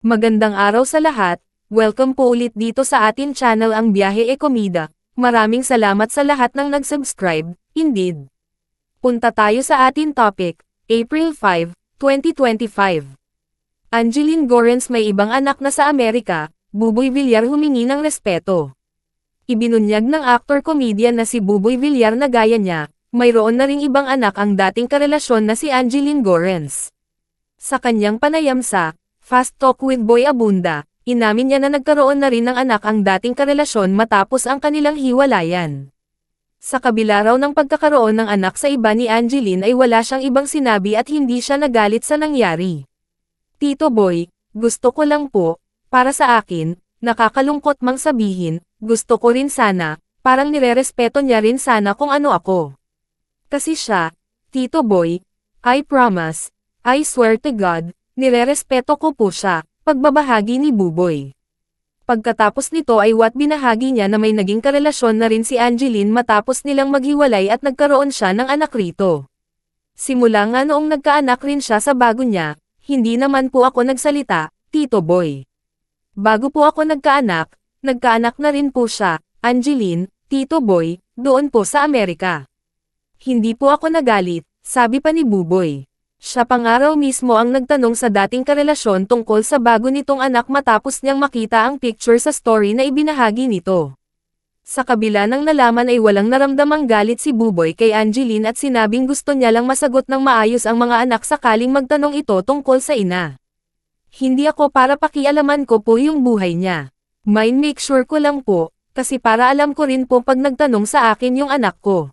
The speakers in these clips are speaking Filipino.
Magandang araw sa lahat, welcome po ulit dito sa atin channel ang Biyahe e Komida. Maraming salamat sa lahat ng nag-subscribe, indeed. Punta tayo sa atin topic, April 5, 2025. Angeline Gorens may ibang anak na sa Amerika, Buboy Villar humingi ng respeto. Ibinunyag ng actor-comedian na si Buboy Villar na gaya niya, mayroon na ring ibang anak ang dating karelasyon na si Angeline Gorens. Sa kanyang panayam sa Fast Talk with Boy Abunda, inamin niya na nagkaroon na rin ng anak ang dating karelasyon matapos ang kanilang hiwalayan. Sa kabila raw ng pagkakaroon ng anak sa iba ni Angeline ay wala siyang ibang sinabi at hindi siya nagalit sa nangyari. Tito Boy, gusto ko lang po, para sa akin, nakakalungkot mang sabihin, gusto ko rin sana, parang nirerespeto niya rin sana kung ano ako. Kasi siya, Tito Boy, I promise, I swear to God, nirerespeto ko po siya, pagbabahagi ni Buboy. Pagkatapos nito ay binahagi niya na may naging karelasyon na rin si Angeline matapos nilang maghiwalay at nagkaroon siya ng anak rito. Simula nga noong nagkaanak rin siya sa bago niya, hindi naman po ako nagsalita, Tito Boy. Bago po ako nagkaanak na rin po siya, Angeline, Tito Boy, doon po sa Amerika. Hindi po ako nagalit, sabi pa ni Buboy. Siya pang araw mismo ang nagtanong sa dating karelasyon tungkol sa bago nitong anak matapos niyang makita ang picture sa story na ibinahagi nito. Sa kabila ng nalaman ay walang naramdamang galit si Buboy kay Angeline at sinabing gusto niya lang masagot ng maayos ang mga anak sakaling magtanong ito tungkol sa ina. Hindi ako para pakialaman ko po yung buhay niya. Make sure ko lang po, kasi para alam ko rin po pag nagtanong sa akin yung anak ko.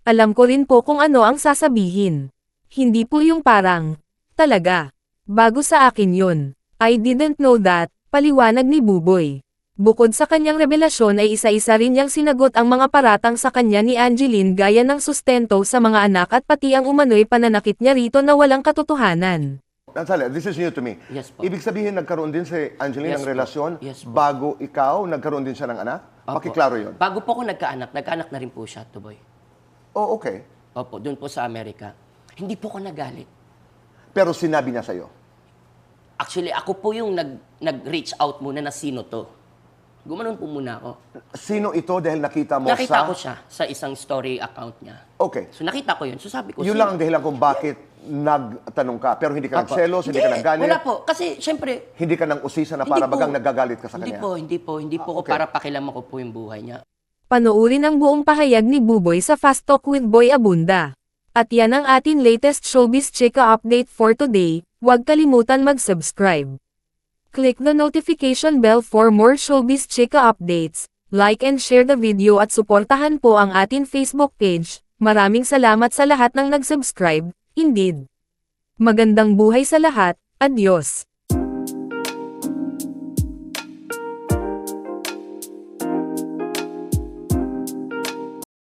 Alam ko rin po kung ano ang sasabihin. Hindi po yung parang, talaga. Bago sa akin yun. I didn't know that, paliwanag ni Buboy. Bukod sa kanyang revelasyon ay isa-isa rin niyang sinagot ang mga paratang sa kanya ni Angeline gaya ng sustento sa mga anak at pati ang umano'y pananakit niya rito na walang katotohanan. Nansala, this is new to me. Yes po. Ibig sabihin nagkaroon din si Angeline Yes ng po. relasyon Yes po. bago ikaw nagkaroon din siya ng anak? Opo. Pakiklaro yun. Bago po ako nagkaanak na rin po siya, Tuboy. Oh, okay. Opo, doon po sa Amerika. Hindi po ako nagalit. Pero sinabi niya sa'yo. Actually, ako po yung nag-reach out muna na sino to. Gumanon po muna ako. Sino ito dahil nakita mo Nakita ko siya sa isang story account niya. Okay. So nakita ko yun. So sabi ko, Yun sino? lang ang dahilan kung bakit nagtanong ka. Pero hindi ka Opo. nagselos, hindi ka naggalit. Wala po. Kasi, syempre, Hindi ka nang usisa na Hindi para po. bagang nagagalit ka sa kanya. hindi po ako okay. para pakilaman ko po yung buhay niya. Panoorin ang buong pahayag ni Buboy sa Fast Talk with Boy Abunda. At yan ang atin latest showbiz chika update for today, huwag kalimutan mag-subscribe. Click the notification bell for more showbiz chika updates, like and share the video at suportahan po ang atin Facebook page. Maraming salamat sa lahat ng nag-subscribe, indeed. Magandang buhay sa lahat, adios.